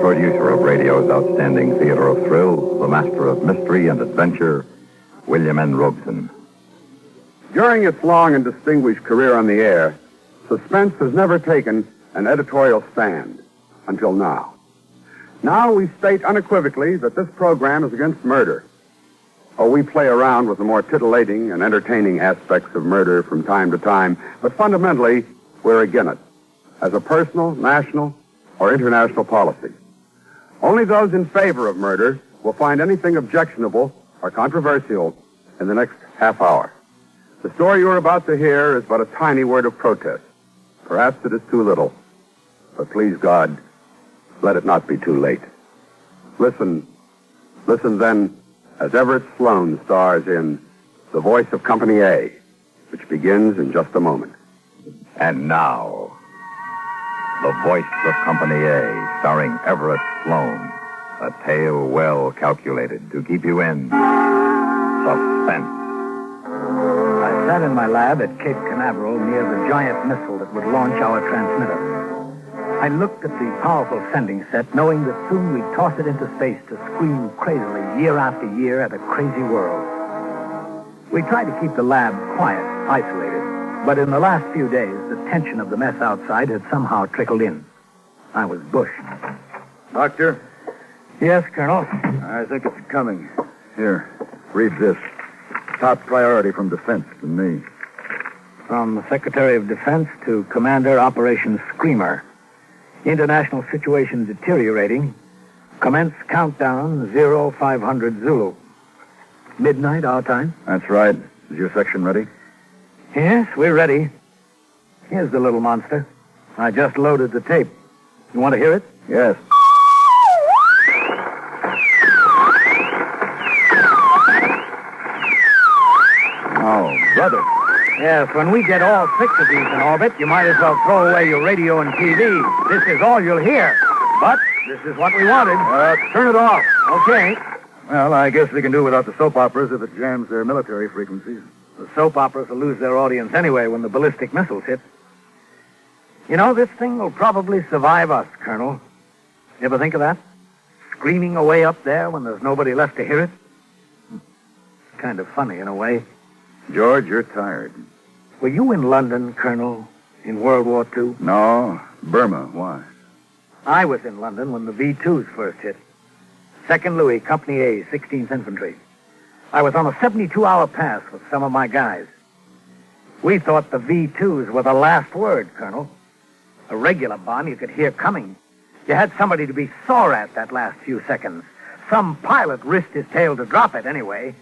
producer of radio's outstanding theater of thrills, the master of mystery and adventure, William N. Robeson. During its long and distinguished career on the air, Suspense has never taken an editorial stand until now. Now we state unequivocally that this program is against murder. Oh, we play around with the more titillating and entertaining aspects of murder from time to time, but fundamentally, we're against it, as a personal, national, or international policy. Only those in favor of murder will find anything objectionable or controversial in the next half hour. The story you're about to hear is but a tiny word of protest. Perhaps it is too little, but please God, let it not be too late. Listen then, as Everett Sloane stars in The Voice of Company A, which begins in just a moment. And now, The Voice of Company A, starring Everett Sloane, a tale well calculated to keep you in suspense. I sat in my lab at Cape Canaveral near the giant missile that would launch our transmitter. I looked at the powerful sending set, knowing that soon we'd toss it into space to scream crazily year after year at a crazy world. We tried to keep the lab quiet, isolated, but in the last few days, the tension of the mess outside had somehow trickled in. I was bushed. Doctor? Yes, Colonel? I think it's coming. Here, read this. Top priority from Defense to me. From the Secretary of Defense to Commander Operation Screamer. International situation deteriorating. Commence countdown 0500 Zulu. Midnight our time? That's right. Is your section ready? Yes, we're ready. Here's the little monster. I just loaded the tape. You want to hear it? Yes. Oh, brother. Yes, when we get all 6 of these in orbit, you might as well throw away your radio and TV. This is all you'll hear. But this is what we wanted. Turn it off. Okay. Well, I guess we can do without the soap operas if it jams their military frequencies. The soap operas will lose their audience anyway when the ballistic missiles hit. You know, this thing will probably survive us, Colonel. You ever think of that? Screaming away up there when there's nobody left to hear it? It's kind of funny in a way. George, you're tired. Were you in London, Colonel, in World War II? No, Burma. Why? I was in London when the V-2s first hit. 2nd Louis, Company A, 16th Infantry. I was on a 72-hour pass with some of my guys. We thought the V-2s were the last word, Colonel. A regular bomb you could hear coming. You had somebody to be sore at that last few seconds. Some pilot risked his tail to drop it anyway.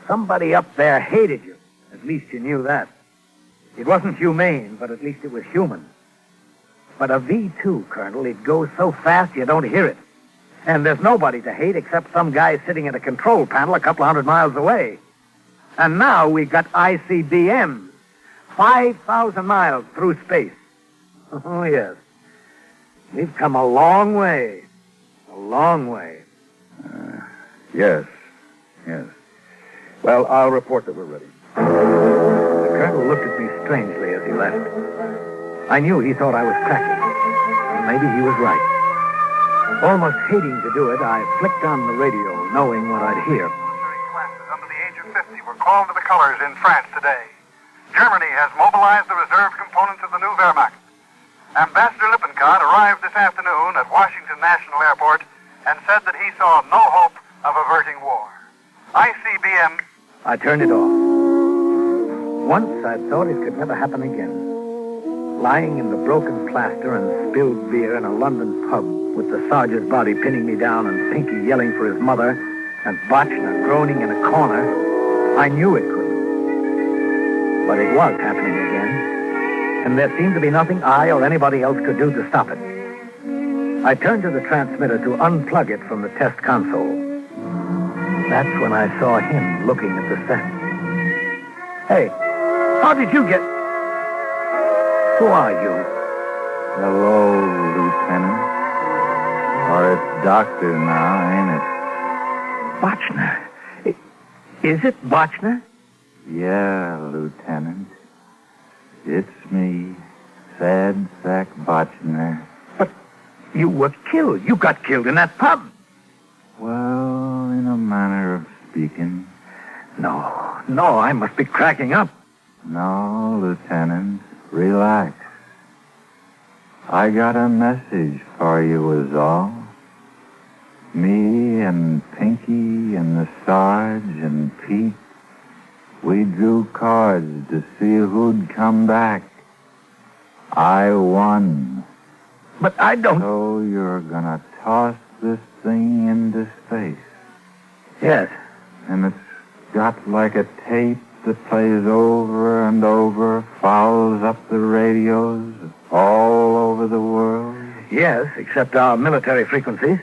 Somebody up there hated you. At least you knew that. It wasn't humane, but at least it was human. But a V-2, Colonel, it goes so fast you don't hear it. And there's nobody to hate except some guy sitting at a control panel a couple 100 miles away. And now we've got ICBMs, 5,000 miles through space. Oh, yes. We've come a long way. A long way. Yes. Well, I'll report that we're ready. The colonel looked at me strangely as he left. I knew he thought I was cracking. And maybe he was right. Almost hating to do it, I flicked on the radio, knowing what I'd hear. Military classes under the age of 50 were called to the colors in France today. Germany has mobilized the reserve components of the new Wehrmacht. Ambassador Lippincott arrived this afternoon at Washington National Airport and said that he saw no hope of averting war. ICBM. I turned it off. Once I thought it could never happen again. Lying in the broken plaster and spilled beer in a London pub with the Sarge's body pinning me down and Pinky yelling for his mother and Botchner groaning in a corner, I knew it couldn't. But it was happening again, and there seemed to be nothing I or anybody else could do to stop it. I turned to the transmitter to unplug it from the test console. That's when I saw him looking at the set. Hey, how did you get... Who are you? Hello, Lieutenant. Or it's Doctor now, ain't it? Botchner. Is it Botchner? Yeah, Lieutenant. It's me, Sad Sack Botchner. But You were killed. You got killed in that pub. Well, in a manner of speaking. No, I must be cracking up. No, Lieutenant, relax. I got a message for you was all. Me and Pinky and the Sarge and Pete, we drew cards to see who'd come back. I won. But I don't... So you're gonna toss this thing into space. Yes. And it's got like a tape that plays over and over, fouls up the radios all over the world. Yes, except our military frequencies.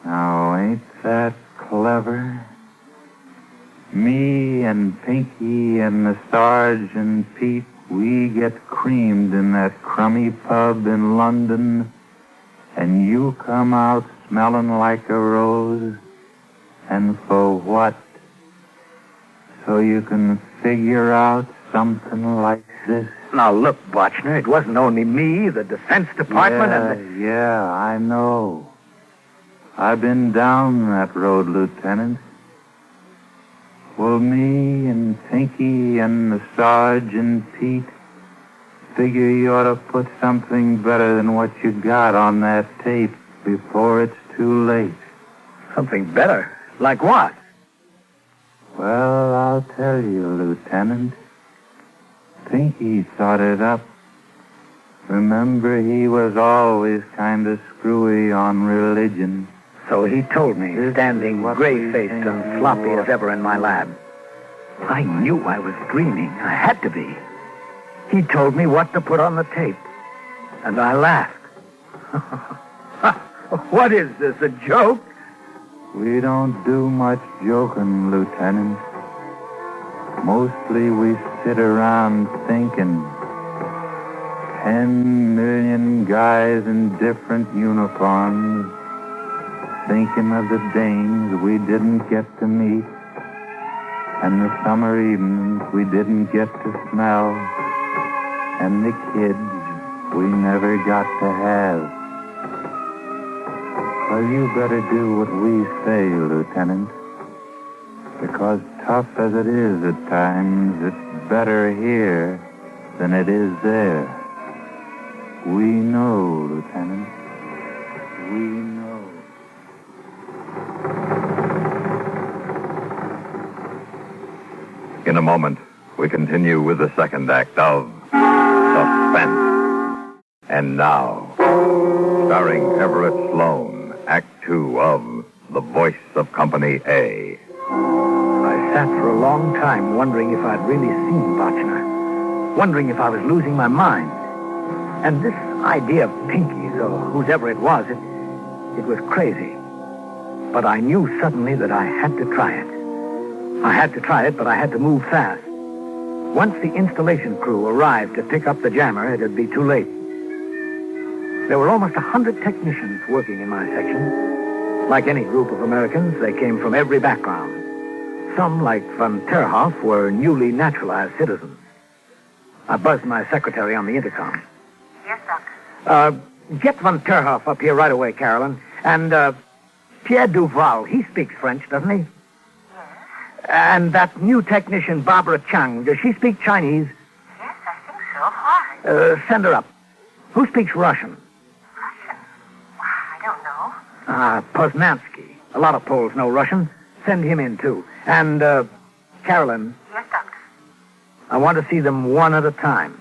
Now, ain't that clever? Me and Pinky and the Sarge and Pete, we get creamed in that crummy pub in London, and you come out smelling like a rose. And for what? So you can figure out something like this? Now, look, Botchner, it wasn't only me, the Defense Department Yeah, I know. I've been down that road, Lieutenant. Well, me and Pinky and the Sarge and Pete figure you ought to put something better than what you got on that tape before it's too late. Something better? Like what? Well, I'll tell you, Lieutenant. Pinky thought it up. Remember, he was always kind of screwy on religion. So he told me, standing gray-faced and sloppy as ever in my lab. I knew I was dreaming. I had to be. He told me what to put on the tape. And I laughed. What is this, a joke? We don't do much joking, Lieutenant. Mostly we sit around thinking. 10 million guys in different uniforms, thinking of the dames we didn't get to meet, and the summer evenings we didn't get to smell, and the kids we never got to have. Well, you better do what we say, Lieutenant, because tough as it is at times, it's better here than it is there. We know, Lieutenant. We know. In a moment, we continue with the second act of Suspense. And now, starring Everett Sloane, Act 2 of The Voice of Company A. I sat for a long time wondering if I'd really seen Botchner, wondering if I was losing my mind. And this idea of Pinky's, or whoever it was, it was crazy. But I knew suddenly that I had to try it. I had to try it, but I had to move fast. Once the installation crew arrived to pick up the jammer, it'd be too late. There were almost 100 technicians working in my section. Like any group of Americans, they came from every background. Some, like von Terhoff, were newly naturalized citizens. I buzzed my secretary on the intercom. Yes, Doctor. Get von Terhoff up here right away, Carolyn. And, Pierre Duval, he speaks French, doesn't he? Yes. And that new technician, Barbara Chang, does she speak Chinese? Yes, I think so. Why? Send her up. Who speaks Russian? Russian? I don't know. Poznansky. A lot of Poles know Russian. Send him in, too. And, Carolyn. Yes, Doctor. I want to see them one at a time.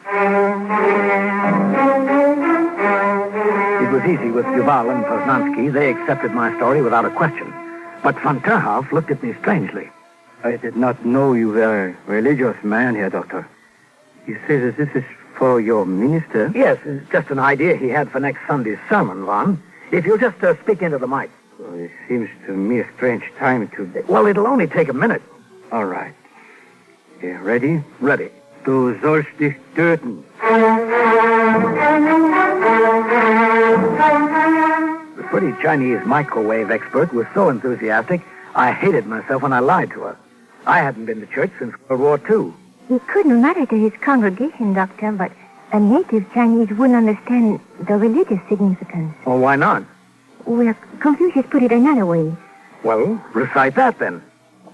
It was easy with Duval and Poznansky. They accepted my story without a question. But von Terhoff looked at me strangely. I did not know you were a religious man here, Doctor. You say that this is for your minister? Yes, it's just an idea he had for next Sunday's sermon, Von. If you'll just speak into the mic. Well, it seems to me a strange time to... Well, it'll only take a minute. All right. Yeah, ready? Ready. Du sollst dich töten. The pretty Chinese microwave expert was so enthusiastic, I hated myself when I lied to her. I hadn't been to church since World War II. He couldn't matter to his congregation, Doctor, but A native Chinese wouldn't understand the religious significance. Well, why not? Well, Confucius put it another way. Well, recite that then.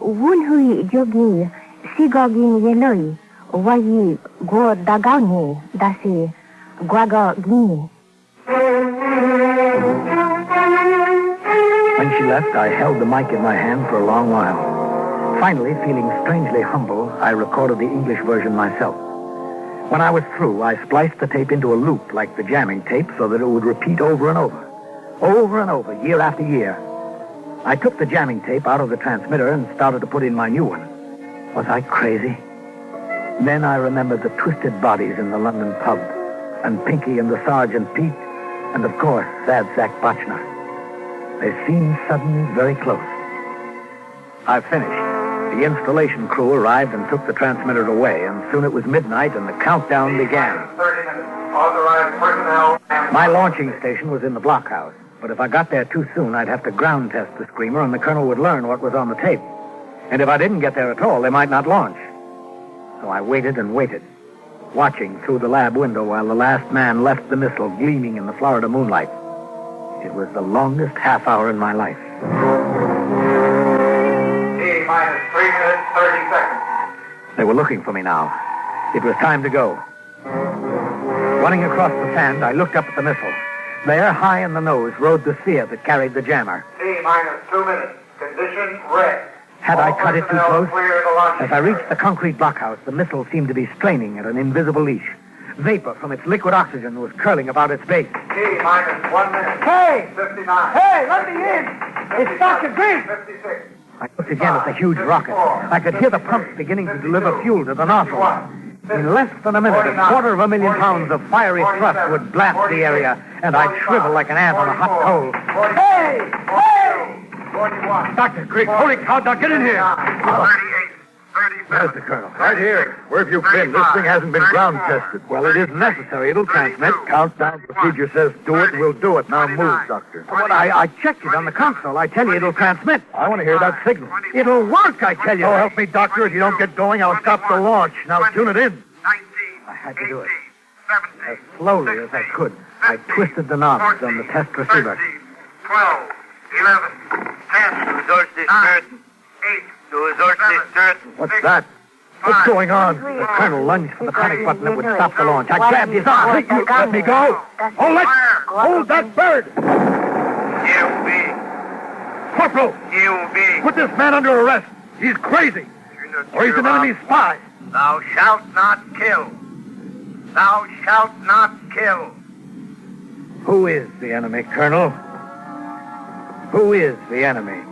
Wun hui jogi sigogin yeloi wayi go dagani dasi guago gini. When she left, I held the mic in my hand for a long while. Finally, feeling strangely humble, I recorded the English version myself. When I was through, I spliced the tape into a loop like the jamming tape so that it would repeat over and over, year after year. I took the jamming tape out of the transmitter and started to put in my new one. Was I crazy? Then I remembered the twisted bodies in the London pub, and Pinky and the Sergeant Pete, and of course, Sad Sack Botchner. They seemed suddenly very close. I finished. The installation crew arrived and took the transmitter away, and soon it was midnight and the countdown began. 30 minutes. Authorized personnel. My launching station was in the blockhouse, but if I got there too soon, I'd have to ground test the screamer, and the colonel would learn what was on the tape. And if I didn't get there at all, they might not launch. So I waited and waited, watching through the lab window while the last man left the missile gleaming in the Florida moonlight. It was the longest half hour in my life. T-minus 3 minutes, 30 seconds. They were looking for me now. It was time to go. Running across the sand, I looked up at the missile. There, high in the nose, rode the sphere that carried the jammer. T-minus 2 minutes. Condition red. Had I cut it too close? Clear the launch. As I reached the concrete blockhouse, the missile seemed to be straining at an invisible leash. Vapor from its liquid oxygen was curling about its base. T-minus 1 minute. Hey! 59. Hey, let me in! It's Dr. Green! 56. I looked again at the huge rocket. I could hear the pumps beginning to deliver fuel to the nozzle. In less than a minute, 250,000 pounds of fiery thrust would blast the area, and I'd shrivel like an ant on a hot coal. Hey! Hey! 41. Dr. Green, holy cow, now get in here! 38. 37. Where's the colonel? Right here. Where have you been? This thing hasn't been ground tested. Well, it isn't necessary. It'll transmit. Countdown procedure says do it, we'll do it. Now move, Doctor. Well, I checked it on the console. I tell you, it'll transmit. I want to hear that signal. It'll work, I tell you. Oh, help me, Doctor. If you don't get going, I'll stop the launch. Now tune it in. 19. I had to do it. 17. As slowly as I could, I twisted the knobs on the test receiver. 13, 12, 11, 10, 9, 8, 7, What's that? What's going on? The colonel lunged for the panic button that would stop the launch. I grabbed his arm. Let me go. Hold that bird. Corporal, put this man under arrest. He's crazy. Or he's an enemy spy. Thou shalt not kill. Thou shalt not kill. Who is the enemy, Colonel? Who is the enemy?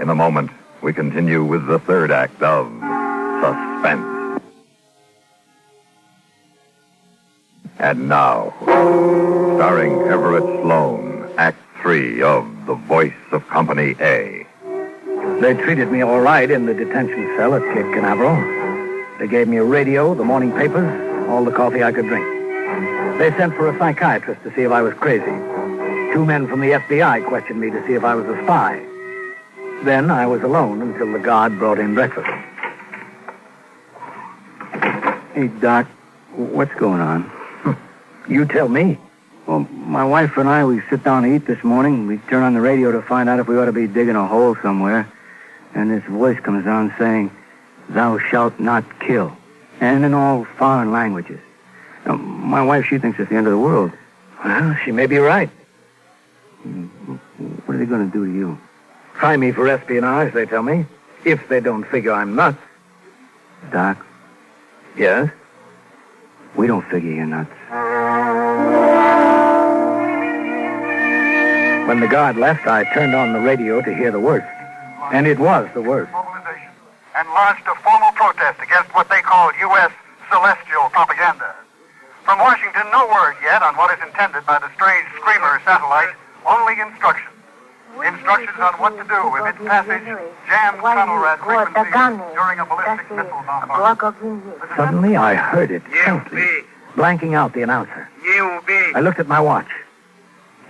In a moment, we continue with the third act of Suspense. And now, starring Everett Sloane, Act 3 of The Voice of Company A. They treated me all right in the detention cell at Cape Canaveral. They gave me a radio, the morning papers, all the coffee I could drink. They sent for a psychiatrist to see if I was crazy. 2 men from the FBI questioned me to see if I was a spy. Then I was alone until the guard brought in breakfast. Hey, Doc, what's going on? You tell me. Well, my wife and I, we sit down to eat this morning. We turn on the radio to find out if we ought to be digging a hole somewhere. And this voice comes on saying, "Thou shalt not kill." And in all foreign languages. Now, my wife, she thinks it's the end of the world. Well, she may be right. What are they going to do to you? Try me for espionage, they tell me. If they don't figure I'm nuts. Doc, Yes? we don't figure you're nuts. When the guard left, I turned on the radio to hear the worst. And it was the worst. Mobilization and launched a formal protest against what they call U.S. celestial propaganda. From Washington, no word yet on what is intended by the strange Screamer satellite, only instructions. Instructions on what to do if its passage jams tunnel rat frequencies during a ballistic missile bombardment. Suddenly, I heard it faintly, blanking out the announcer. I looked at my watch.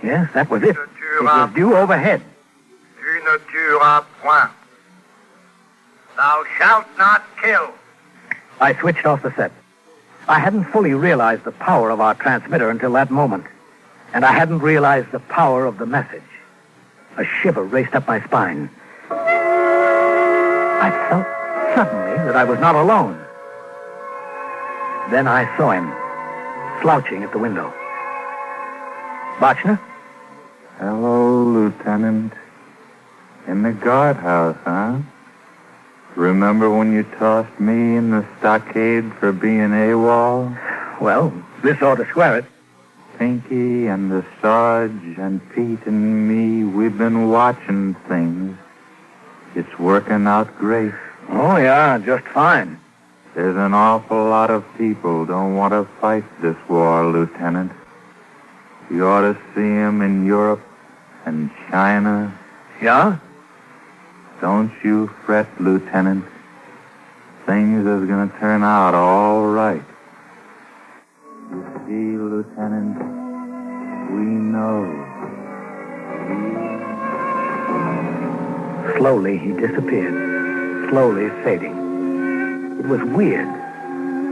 Yes, that was it. It was due overhead. Tu ne tueras point. Thou shalt not kill. I switched off the set. I hadn't fully realized the power of our transmitter until that moment. And I hadn't realized the power of the message. A shiver raced up my spine. I felt suddenly that I was not alone. Then I saw him, slouching at the window. Bochner? Hello, Lieutenant. In the guardhouse, huh? Remember when you tossed me in the stockade for being AWOL? Well, this ought to square it. Pinky and the Sarge and Pete and me, we've been watching things. It's working out great. Oh, yeah, just fine. There's an awful lot of people don't want to fight this war, Lieutenant. You ought to see 'em in Europe and China. Yeah? Don't you fret, Lieutenant. Things is going to turn out all right. You see, Lieutenant, we know. Slowly, he disappeared. Slowly fading. It was weird.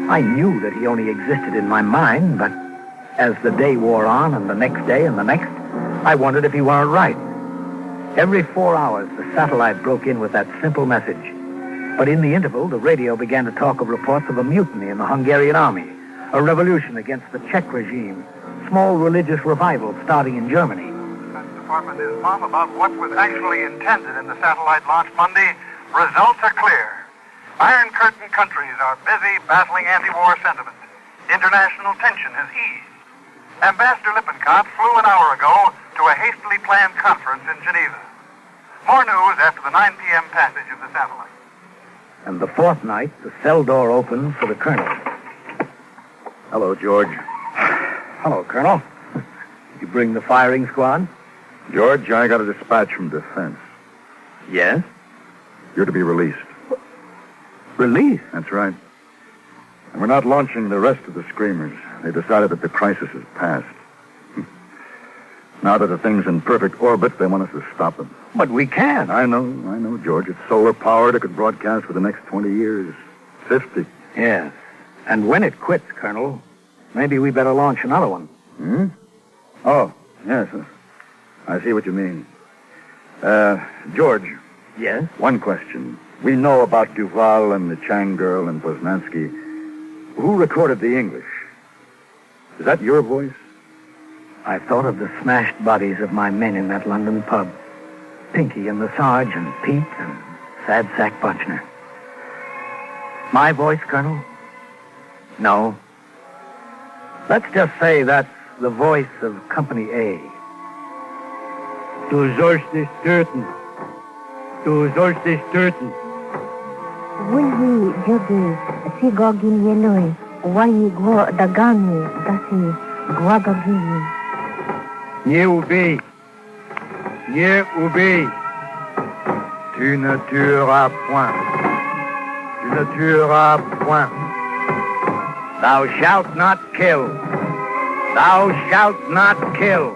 I knew that he only existed in my mind, but as the day wore on, and the next day, and the next, I wondered if he weren't right. Every 4 hours, the satellite broke in with that simple message. But in the interval, the radio began to talk of reports of a mutiny in the Hungarian army, a revolution against the Czech regime, small religious revivals starting in Germany. The Defense Department is mum about what was actually intended in the satellite launch Monday. Results are clear. Iron Curtain countries are busy battling anti-war sentiment. International tension has eased. Ambassador Lippincott flew an hour ago to a hastily planned conference in Geneva. More news after the 9 p.m. passage of the satellite. And the fourth night, the cell door opened for the colonel. Hello, George. Hello, Colonel. You bring the firing squad? George, I got a dispatch from Defense. Yes? You're to be released. Release? That's right. And we're not launching the rest of the Screamers. They decided that the crisis is past. Now that the thing's in perfect orbit, they want us to stop them. But we can't. I know, George. It's solar-powered. It could broadcast for the next 20 years. 50. Yes. And when it quits, Colonel, maybe we better launch another one. Oh, yes. I see what you mean. George. Yes? One question. We know about Duval and the Chang girl and Poznansky. Who recorded the English? Is that your voice? I thought of the smashed bodies of my men in that London pub. Pinky and the Sarge and Pete and Sad Sack Bochner. My voice, Colonel? No. Let's just say that's the voice of Company A. Du sollst dich töten. Du sollst dich töten. Вы jogi sigogin yeloi, wai go dagami dasi guagagini. Не убей. Не убей. Tu ne tueras point. Tu ne tueras point. Thou shalt not kill. Thou shalt not kill.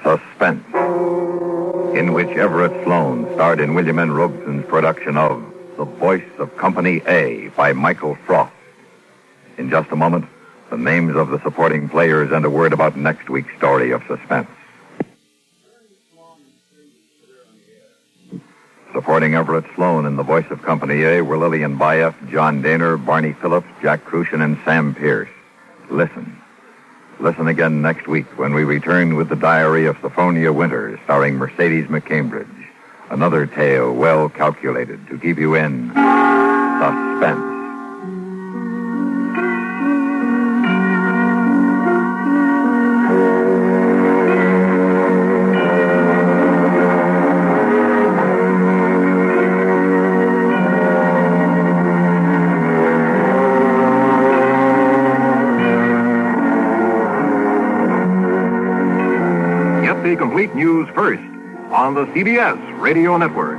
Suspense, in which Everett Sloane starred in William N. Robeson's production of The Voice of Company A by Michael Frost. In just a moment, the names of the supporting players and a word about next week's story of Suspense. Supporting Everett Sloane in The Voice of Company A were Lillian Bayef, John Daner, Barney Phillips, Jack Crucian, and Sam Pierce. Listen. Listen again next week when we return with the Diary of Sophronia Winters, starring Mercedes McCambridge. Another tale well calculated to keep you in suspense. Complete news first on the CBS Radio Network.